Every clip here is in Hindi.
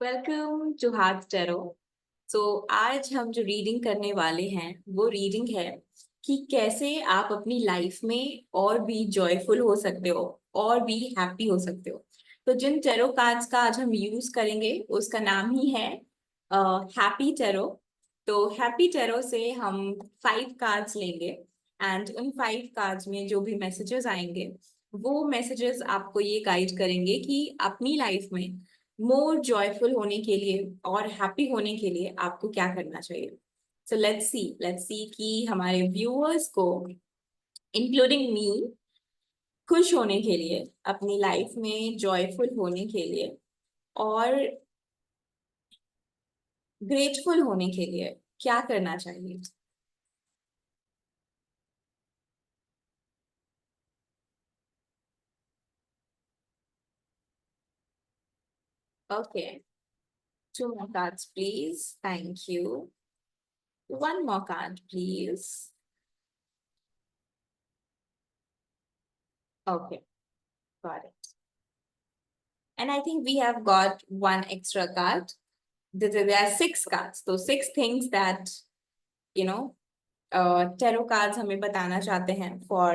Welcome to heart tarot. So आज हम जो रीडिंग करने वाले हैं वो रीडिंग है कि कैसे आप अपनी लाइफ में और भी जॉयफुल हो सकते हो और भी हैप्पी हो सकते हो। तो जिन टैरो कार्ड्स का आज हम यूज करेंगे उसका नाम ही है हैप्पी टैरो। तो हैप्पी टैरो से हम 5 कार्ड्स लेंगे एंड उन 5 कार्ड्स में जो भी मैसेजेस आएंगे वो मैसेजेस आपको ये गाइड करेंगे कि अपनी लाइफ में मोर जॉयफुल होने के लिए और हैप्पी होने के लिए आपको क्या करना चाहिए। सो लेट्स सी कि हमारे व्यूअर्स को इंक्लूडिंग मी खुश होने के लिए, अपनी लाइफ में जॉयफुल होने के लिए और ग्रेटफुल होने के लिए क्या करना चाहिए। Okay, 2 more cards please, thank you. One more card please. Okay, got it. And I think we have got one extra card. There are 6 cards, so 6 things that you know tarot cards हमें बताना चाहते हैं for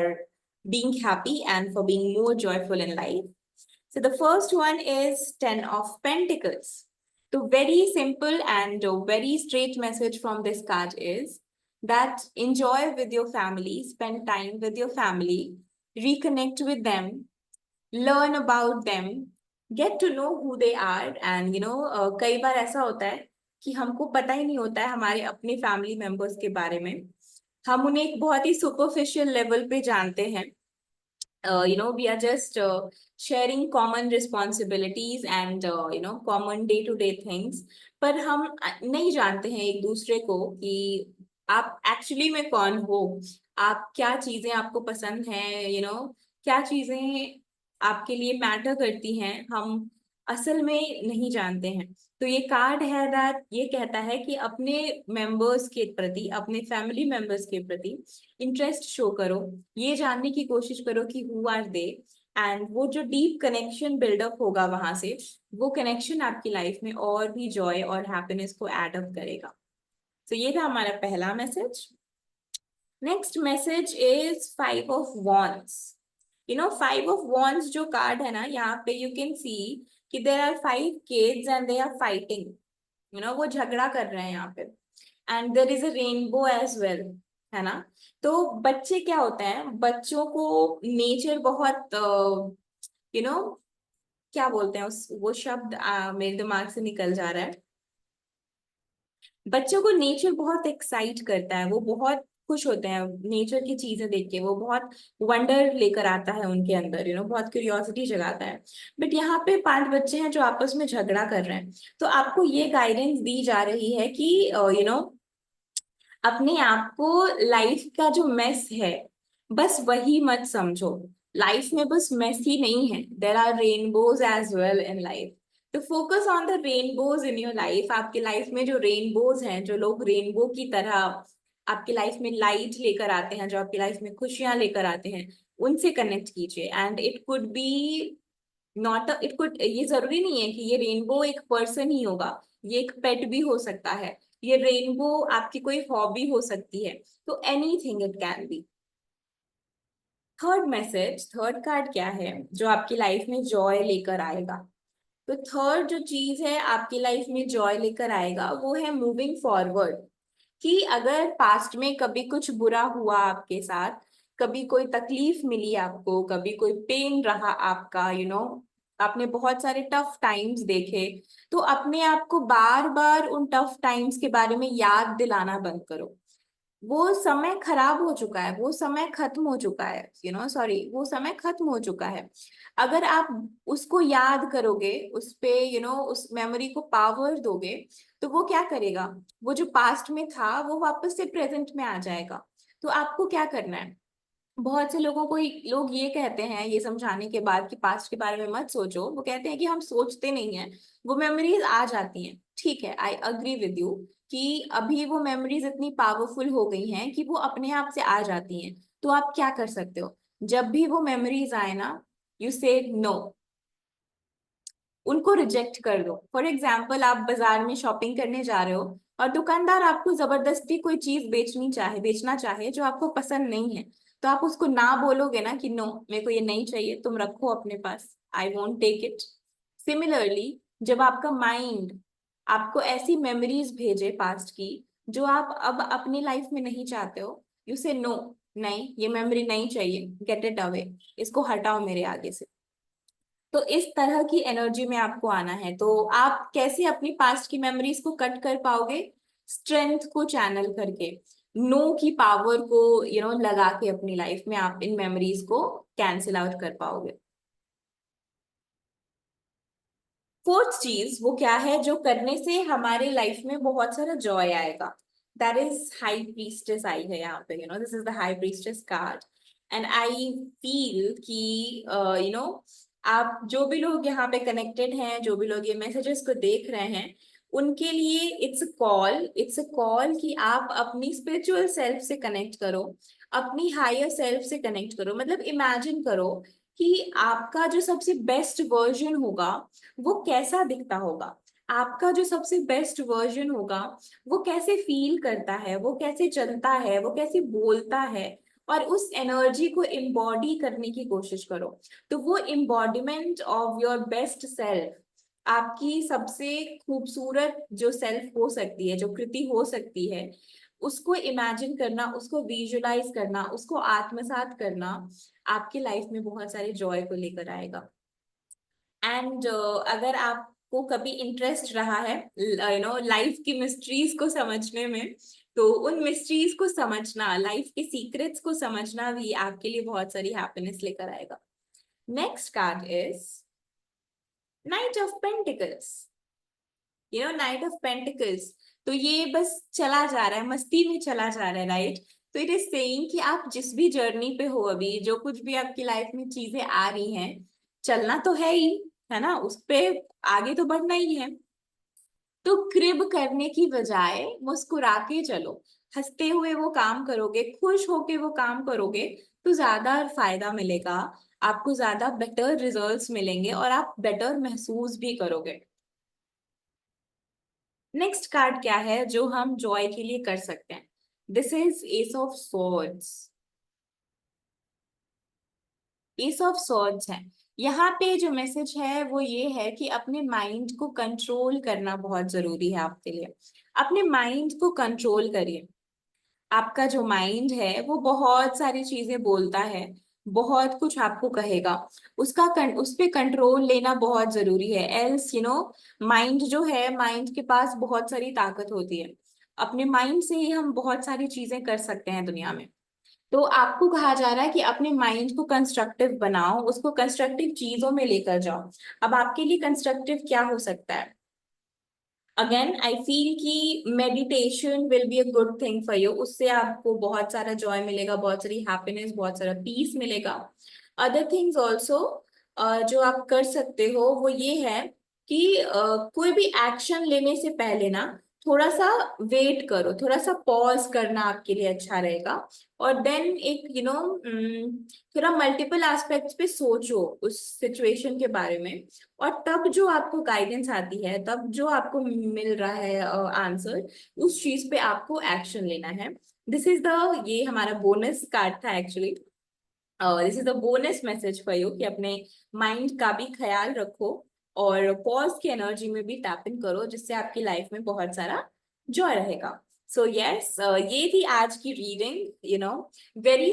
being happy and for being more joyful in life. So the first one is Ten of Pentacles. The very simple and very straight message from this card is that enjoy with your family, spend time with your family, reconnect with them, learn about them, get to know who they are, and कई बार ऐसा होता है कि हमको पता ही नहीं होता है हमारे अपने फैमिली मेंबर्स के बारे में। हम उन्हें एक बहुत ही सुपरफिशियल लेवल पे जानते हैं। We are just sharing common responsibilities and common day to day things, पर हम नहीं जानते हैं एक दूसरे को कि आप एक्चुअली में कौन हो, आप क्या चीजें आपको पसंद हैं, क्या चीजें आपके लिए मैटर करती हैं, हम असल में नहीं जानते हैं। तो ये कार्ड है दैट ये कहता है कि अपने मेंबर्स के प्रति, अपने फैमिली मेंबर्स के प्रति इंटरेस्ट शो करो, ये जानने की कोशिश करो कि हु आर दे, एंड वो जो डीप कनेक्शन बिल्डअप होगा वहां से, वो कनेक्शन आपकी लाइफ में और भी जॉय और हैप्पीनेस को एड अप करेगा। तो ये था हमारा पहला message. Next message is 5 of Wands। 5 of Wands जो कार्ड है ना, यहाँ पे यू कैन सी कि there are 5 kids and they are fighting. वो झगड़ा कर रहे हैं यहाँ पे, and there is a rainbow as well, है ना। तो बच्चे क्या होते हैं, बच्चों को नेचर बहुत यू नो क्या बोलते हैं उस वो शब्द मेरे दिमाग से निकल जा रहा है। बच्चों को नेचर बहुत एक्साइट करता है, वो बहुत खुश होते हैं नेचर की चीजें देख के, वो बहुत वंडर लेकर आता है उनके अंदर, बहुत क्यूरियोसिटी जगाता है। बट यहाँ पे 5 बच्चे हैं जो आपस में झगड़ा कर रहे हैं। तो आपको ये गाइडेंस दी जा रही है कि अपने आप को लाइफ का जो मेस है बस वही मत समझो। लाइफ में बस मेस ही नहीं है, there are rainbows as well in life. तो focus on the rainbows in your life. आपके लाइफ में जो रेनबोज हैं, जो लोग रेनबो की तरह आपकी लाइफ में लाइट लेकर आते हैं, जो आपकी लाइफ में खुशियां लेकर आते हैं, उनसे कनेक्ट कीजिए। And it could be not it could, ये जरूरी नहीं है कि ये रेनबो एक पर्सन ही होगा, ये एक पेट भी हो सकता है, ये रेनबो आपकी कोई हॉबी हो सकती है। तो anything it can be. Third message, third card क्या है जो आपकी लाइफ में जॉय लेकर आएगा। तो थर्ड जो चीज है आपकी लाइफ में जॉय लेकर आएगा वो है मूविंग फॉरवर्ड। कि अगर पास्ट में कभी कुछ बुरा हुआ आपके साथ, कभी कोई तकलीफ मिली आपको, कभी कोई पेन रहा आपका, आपने बहुत सारे टफ टाइम्स देखे, तो अपने आप को बार बार उन टफ टाइम्स के बारे में याद दिलाना बंद करो। वो समय खराब हो चुका है, वो समय खत्म हो चुका है, सॉरी, वो समय खत्म हो चुका है। अगर आप उसको याद करोगे, उस पे उस मेमोरी को पावर दोगे, तो वो क्या करेगा, वो जो पास्ट में था वो वापस से प्रेजेंट में आ जाएगा। तो आपको क्या करना है, बहुत से लोगों को लोग ये कहते हैं ये समझाने के बाद कि पास्ट के बारे में मत सोचो, वो कहते हैं कि हम सोचते नहीं हैं, वो मेमोरीज आ जाती हैं। ठीक है, आई अग्री विद यू कि अभी वो मेमोरीज इतनी पावरफुल हो गई हैं कि वो अपने आप से आ जाती हैं। तो आप क्या कर सकते हो, जब भी वो मेमोरीज आए ना, यू से नो, उनको रिजेक्ट कर दो। फॉर एग्जाम्पल, आप बाजार में शॉपिंग करने जा रहे हो और दुकानदार आपको जबरदस्ती कोई चीज बेचना चाहे जो आपको पसंद नहीं है, तो आप उसको ना बोलोगे ना कि नो, मेरे को ये नहीं चाहिए, तुम रखो अपने पास, I won't take it. Similarly, जब आपका माइंड आपको ऐसी मेमोरीज भेजे पास्ट की जो आप अब अपनी लाइफ में नहीं चाहते हो, यू से नो, नहीं ये मेमोरी नहीं चाहिए, गेट इट अवे, इसको हटाओ मेरे आगे से। तो इस तरह की एनर्जी में आपको आना है। तो आप कैसे अपनी पास्ट की मेमोरीज को कट कर पाओगे? स्ट्रेंथ को चैनल करके, नो की पावर को लगा के अपनी लाइफ में आप इन मेमोरीज को कैंसिल आउट कर पाओगे। फोर्थ चीज वो क्या है जो करने से हमारे लाइफ में बहुत सारा जॉय आएगा? दैट इज हाई प्रीस्टेस आई है यहाँ पे, this is the high priestess card. And I feel कि आप जो भी लोग यहाँ पे कनेक्टेड हैं, जो भी लोग ये मैसेजेस को देख रहे हैं, उनके लिए इट्स अ कॉल कि आप अपनी स्पिरिचुअल सेल्फ से कनेक्ट करो, अपनी हायर सेल्फ से कनेक्ट करो। मतलब इमेजिन करो कि आपका जो सबसे बेस्ट वर्जन होगा वो कैसा दिखता होगा, आपका जो सबसे बेस्ट वर्जन होगा वो कैसे फील करता है, वो कैसे चलता है, वो कैसे बोलता है, और उस एनर्जी को एम्बॉडी करने की कोशिश करो। तो वो embodiment of your best self, आपकी सबसे खूबसूरत जो सेल्फ हो सकती है, जो कृति हो सकती है, उसको इमेजिन करना, उसको विजुलाइज करना, उसको आत्मसात करना आपकी लाइफ में बहुत सारे जॉय को लेकर आएगा। एंड अगर आपको कभी इंटरेस्ट रहा है लाइफ की मिस्ट्रीज को समझने में, तो उन मिस्ट्रीज को समझना, लाइफ के सीक्रेट्स को समझना भी आपके लिए बहुत सारी हैप्पीनेस लेकर आएगा। Next card is night of pentacles. Night of pentacles, तो ये बस चला जा रहा है, मस्ती में चला जा रहा है, राइट? तो इट इज सेइंग कि आप जिस भी जर्नी पे हो, अभी जो कुछ भी आपकी लाइफ में चीजें आ रही हैं, चलना तो है ही, है ना, उस पे आगे तो बढ़ना ही है। तो क्रिब करने की बजाय मुस्कुरा के चलो, हंसते हुए वो काम करोगे, खुश होके वो काम करोगे, तो ज्यादा फायदा मिलेगा, आपको ज्यादा बेटर रिजल्ट्स मिलेंगे और आप बेटर महसूस भी करोगे। नेक्स्ट कार्ड क्या है जो हम जॉय के लिए कर सकते हैं? This is S of swords. S of swords है। यहाँ पे जो मैसेज है वो ये है कि अपने माइंड को कंट्रोल करना बहुत जरूरी है आपके लिए। अपने माइंड को कंट्रोल करिए। आपका जो माइंड है वो बहुत सारी चीजें बोलता है, बहुत कुछ आपको कहेगा, उस पे कंट्रोल लेना बहुत जरूरी है। एल्स माइंड जो है, माइंड के पास बहुत सारी ताकत होती है, अपने माइंड से ही हम बहुत सारी चीजें कर सकते हैं दुनिया में। तो आपको कहा जा रहा है कि अपने माइंड को कंस्ट्रक्टिव बनाओ, उसको कंस्ट्रक्टिव चीजों में लेकर जाओ। अब आपके लिए कंस्ट्रक्टिव क्या हो सकता है? अगेन आई फील कि meditation will be a good thing for you, उससे आपको बहुत सारा जॉय मिलेगा, बहुत सारी हैप्पीनेस, बहुत सारा पीस मिलेगा। अदर थिंग्स ऑल्सो जो आप कर सकते हो वो ये है कि कोई भी एक्शन लेने से पहले ना थोड़ा सा वेट करो, थोड़ा सा पॉज करना आपके लिए अच्छा रहेगा। और देन एक थोड़ा मल्टीपल एस्पेक्ट्स पे सोचो उस सिचुएशन के बारे में, और तब जो आपको गाइडेंस आती है, तब जो आपको मिल रहा है आंसर, उस चीज पे आपको एक्शन लेना है। दिस इज द ये हमारा बोनस कार्ड था actually. This is the bonus message for you कि अपने माइंड का भी ख्याल रखो और पॉज की एनर्जी में भी टैप इन करो, जिससे आपकी लाइफ में बहुत सारा जॉय रहेगा। सो यस, ये थी आज की reading. Very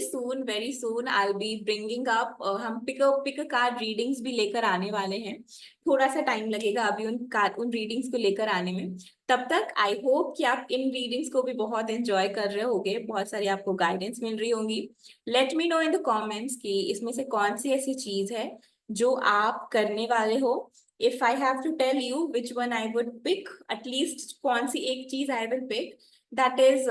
soon I will be bringing up, हम पिक कार्ड रीडिंग्स भी लेकर आने वाले हैं। थोड़ा सा टाइम लगेगा अभी उन रीडिंग्स को लेकर आने में। तब तक आई होप कि आप इन रीडिंग्स को भी बहुत एंजॉय कर रहे होगे, बहुत सारी आपको गाइडेंस मिल रही होंगी। Let me know in the comments कि इसमें से कौन सी ऐसी चीज है जो आप करने वाले हो। If I have to tell you which one I would pick, at least कौन सी एक चीज I will pick, that is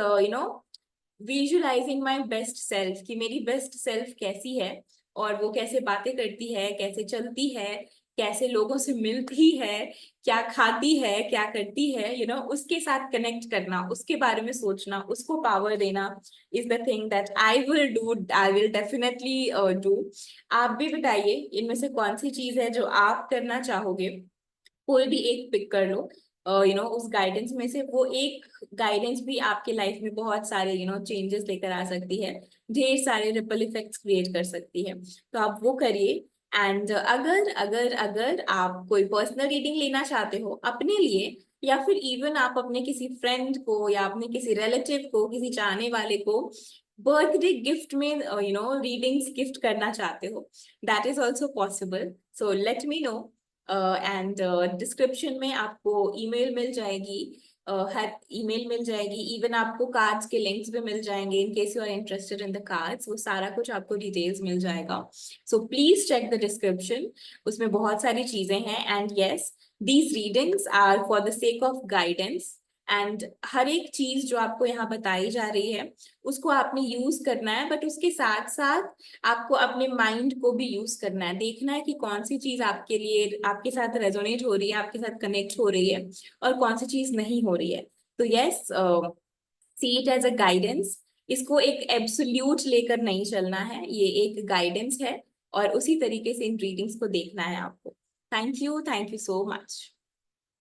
visualising my best self, कि मेरी बेस्ट सेल्फ कैसी है, और वो कैसे बातें करती है, कैसे चलती है, कैसे लोगों से मिलती है, क्या खाती है, क्या करती है, उसके साथ कनेक्ट करना, उसके बारे में सोचना, उसको पावर देना is the thing that I will do, I will definitely do. आप भी बताइए इनमें से कौन सी चीज है जो आप करना चाहोगे। कोई भी एक पिक कर लो, उस गाइडेंस में से वो एक गाइडेंस भी आपके लाइफ में बहुत सारे चेंजेस लेकर आ सकती है, ढेर सारे रिपल इफेक्ट्स क्रिएट कर सकती है। तो आप वो करिए। एंड अगर अगर अगर आप कोई पर्सनल रीडिंग लेना चाहते हो अपने लिए, या फिर इवन आप अपने किसी फ्रेंड को या अपने किसी रिलेटिव को, किसी चाहने वाले को बर्थडे गिफ्ट में रीडिंग्स गिफ्ट करना चाहते हो, that is also possible. So let me know. And description में आपको ईमेल मिल जाएगी, हर ईमेल मिल जाएगी, इवन आपको कार्ड्स के लिंक्स भी मिल जाएंगे in case you are interested in the cards, वो सारा कुछ आपको डिटेल्स मिल जाएगा। So please check the description, उसमें बहुत सारी चीजें हैं। And yes, these readings are for the sake of guidance. And हर एक चीज जो आपको यहाँ बताई जा रही है उसको आपने यूज करना है, बट उसके साथ साथ आपको अपने माइंड को भी यूज करना है, देखना है कि कौन सी चीज आपके लिए, आपके साथ रेजोनेट हो रही है, आपके साथ कनेक्ट हो रही है, और कौन सी चीज नहीं हो रही है। तो yes, see it as a guidance. इसको एक एब्सोल्यूट लेकर नहीं चलना है, ये एक गाइडेंस है, और उसी तरीके से इन रीडिंग्स को देखना है आपको। Thank you so much.